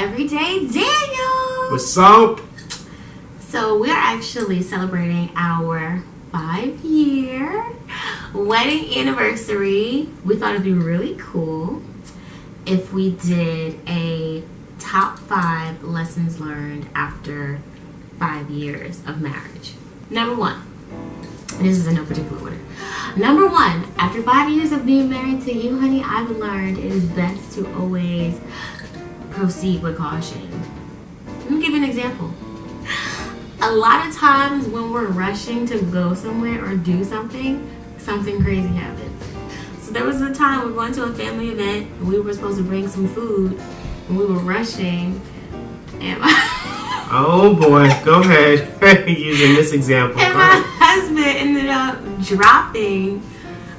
Everyday Daniel. What's up? So we're actually celebrating our 5-year wedding anniversary. We thought it'd be really cool if we did a top 5 lessons learned after 5 years of marriage. Number 1. This is in no particular order. Number 1, after 5 years of being married to you, honey, I've learned it is best to always proceed with caution. Let me give you an example. A lot of times when we're rushing to go somewhere or do something crazy happens. So there was a time we were going to a family event and we were supposed to bring some food and we were rushing and Oh boy, go ahead. Using this example. And my husband ended up dropping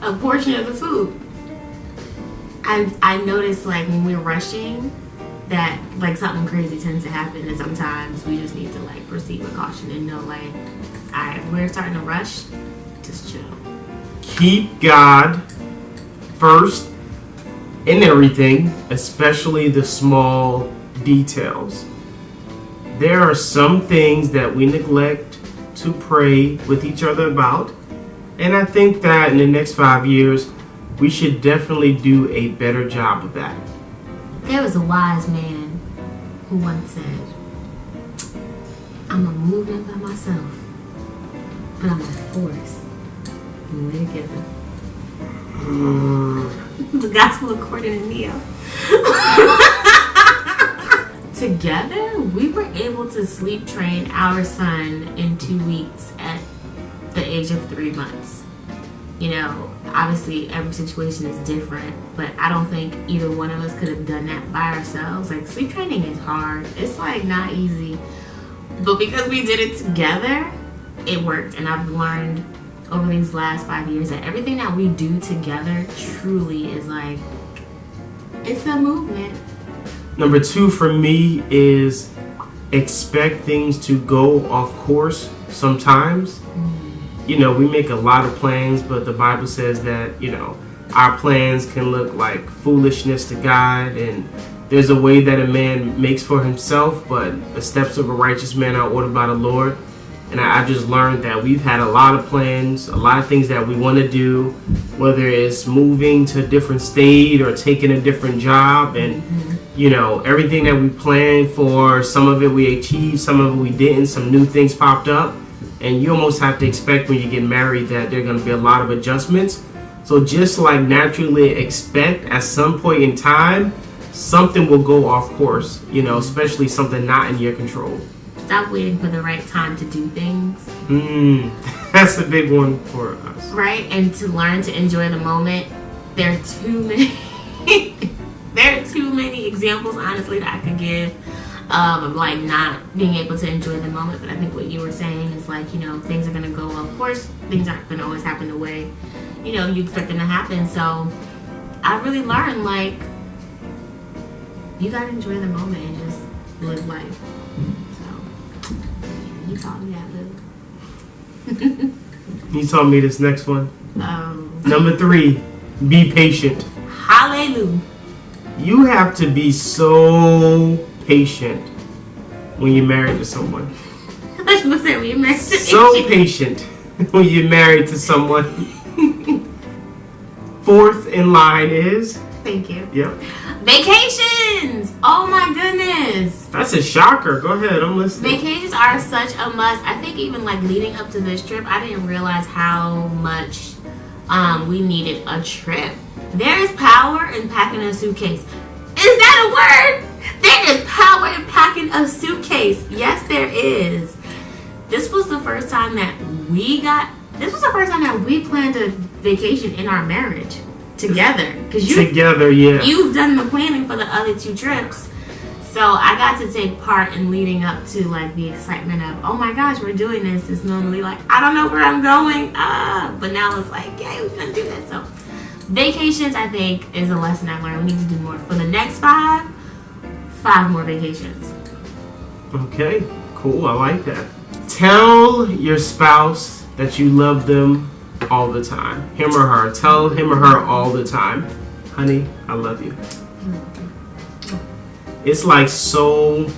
a portion of the food. I noticed like when we're rushing that like something crazy tends to happen, and sometimes we just need to like proceed with caution and know like, alright, we're starting to rush, just chill. Keep God first in everything, especially the small details. There are some things that we neglect to pray with each other about, and I think that in the next 5 years, we should definitely do a better job of that. There was a wise man who once said, I'm a movement by myself, but I'm a force. And we're together. The gospel according to Neo. Together, we were able to sleep train our son in 2 weeks at the age of 3 months. You know, obviously every situation is different, but I don't think either one of us could have done that by ourselves. Like, sleep training is hard. It's like not easy. But because we did it together, it worked. And I've learned over these last 5 years that everything that we do together truly is like, it's a movement. Number 2 for me is expect things to go off course sometimes. You know, we make a lot of plans, but the Bible says that, you know, our plans can look like foolishness to God, and there's a way that a man makes for himself, but the steps of a righteous man are ordered by the Lord. And I just learned that we've had a lot of plans, a lot of things that we want to do, whether it's moving to a different state or taking a different job, and you know, everything that we planned for, some of it we achieved, some of it we didn't, some new things popped up. And you almost have to expect when you get married that there are going to be a lot of adjustments. So just like naturally expect at some point in time, something will go off course, you know, especially something not in your control. Stop waiting for the right time to do things. That's a big one for us. Right? And to learn to enjoy the moment. There are too many examples, honestly, that I could give of like not being able to enjoy the moment. But I think what you were saying is like, you know, things are going to go off course. Things aren't going to always happen the way, you know, you expect them to happen. So I really learned like, you got to enjoy the moment and just live life. So you taught me that, Lou. You taught me this next one. Number 3, be patient. Hallelujah. You have to be so patient when you're married to someone. I thought you were saying when you're married to so patient when you're married to someone. 4th in line is... Thank you. Yep. Vacations! Oh my goodness. That's a shocker. Go ahead, I'm listening. Vacations are such a must. I think even like leading up to this trip, I didn't realize how much we needed a trip. There is power in packing a suitcase. Is that a word? There is power in packing a suitcase. Yes, there is. This was the first time that we planned a vacation in our marriage together. Together, yeah. You've done the planning for the other 2 trips. So I got to take part in leading up to like the excitement of, oh my gosh, we're doing this. It's normally like, I don't know where I'm going. But now it's like, yeah, we're going to do this. So vacations, I think, is a lesson I learned. We need to do more. For the next 5 more vacations. Okay, cool. I like that. Tell your spouse that you love them all the time. Him or her. Tell him or her all the time. Honey, I love you. it's like so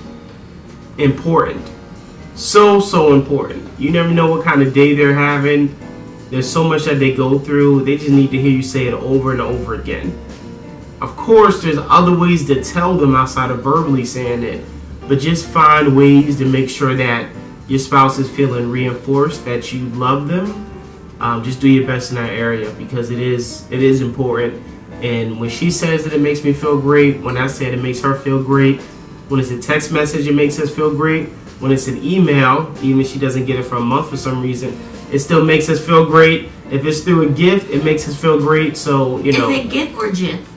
important. So important. You never know what kind of day they're having. There's so much that they go through. They just need to hear you say it over and over again. Of course, there's other ways to tell them outside of verbally saying it, but just find ways to make sure that your spouse is feeling reinforced, that you love them. Just do your best in that area, because it is important. And when she says that it makes me feel great, when I say it makes her feel great, when it's a text message, it makes us feel great. When it's an email, even if she doesn't get it for a month for some reason, it still makes us feel great. If it's through a gift, it makes us feel great. So, you know. Is it gift or GIF?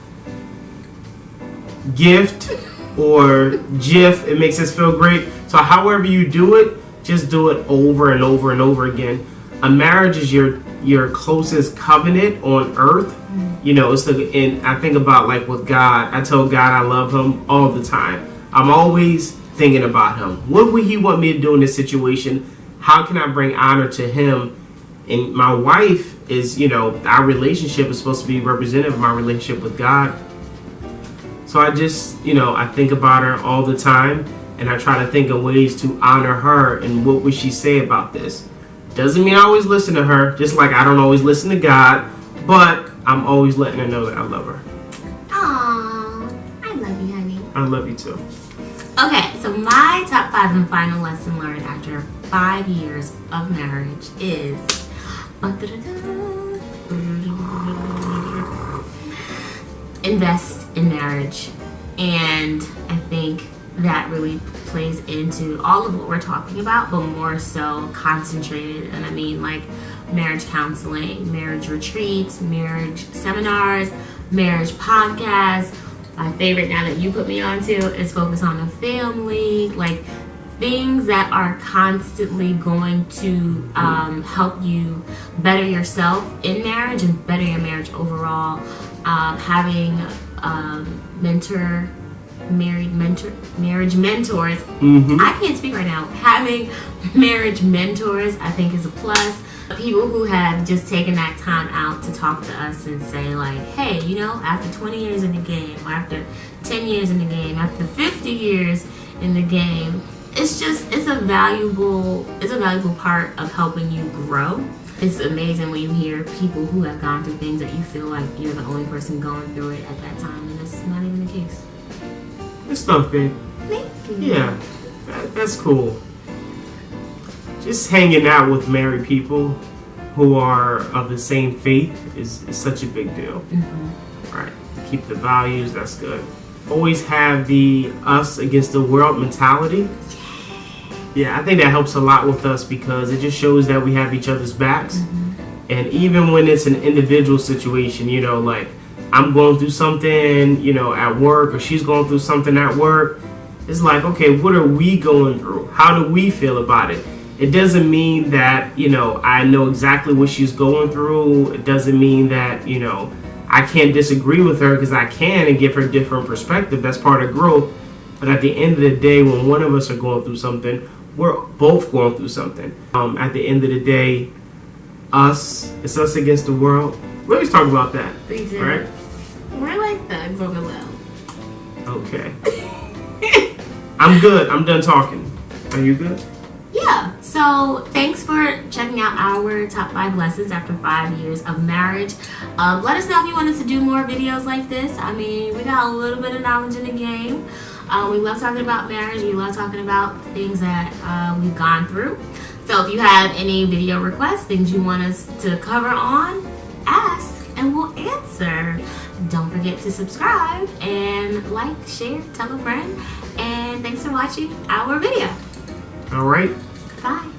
Gift or GIF, it makes us feel great. So however you do it, just do it over and over and over again. A marriage is your closest covenant on earth. You know, it's and I think about like with God. I tell God I love him all the time. I'm always thinking about him. What would he want me to do in this situation? How can I bring honor to him? And my wife is, you know, our relationship is supposed to be representative of my relationship with God. So I just, you know, I think about her all the time, and I try to think of ways to honor her and what would she say about this. Doesn't mean I always listen to her, just like I don't always listen to God, but I'm always letting her know that I love her. Aww, I love you, honey. I love you too. Okay, so my top 5 and final lesson learned after 5 years of marriage is invest in marriage. And I think that really plays into all of what we're talking about, but more so concentrated. And I mean like marriage counseling, marriage retreats, marriage seminars, marriage podcasts. My favorite now that you put me onto is Focus on the Family, like things that are constantly going to help you better yourself in marriage and better your marriage overall. Having marriage mentors. I can't speak right now. Having marriage mentors, I think, is a plus. People who have just taken that time out to talk to us and say like, hey, you know, after 20 years in the game, or after 10 years in the game, after 50 years in the game, it's a valuable part of helping you grow. It's amazing when you hear people who have gone through things that you feel like you're the only person going through it at that time, and it's not even the case. Good stuff, babe. Thank you. Yeah, that's cool. Just hanging out with married people who are of the same faith is such a big deal. Right. Keep the values, that's good. Always have the us against the world mentality. Yeah, I think that helps a lot with us because it just shows that we have each other's backs. And even when it's an individual situation, you know, like I'm going through something, you know, at work, or she's going through something at work, it's like, okay, what are we going through? How do we feel about it? It doesn't mean that, you know, I know exactly what she's going through. It doesn't mean that, you know, I can't disagree with her, because I can and give her different perspective. That's part of growth. But at the end of the day, when one of us are going through something, we're both going through something. At the end of the day, it's us against the world. We always talk about that. We do. Right? We're like thugs on the low. Okay. I'm good. I'm done talking. Are you good? Yeah, so thanks for checking out our top 5 lessons after 5 years of marriage. Let us know if you want us to do more videos like this. I mean, we got a little bit of knowledge in the game. We love talking about marriage. We love talking about things that we've gone through. So if you have any video requests, things you want us to cover on, ask and we'll answer. Don't forget to subscribe and like, share, tell a friend. And thanks for watching our video. All right. Bye.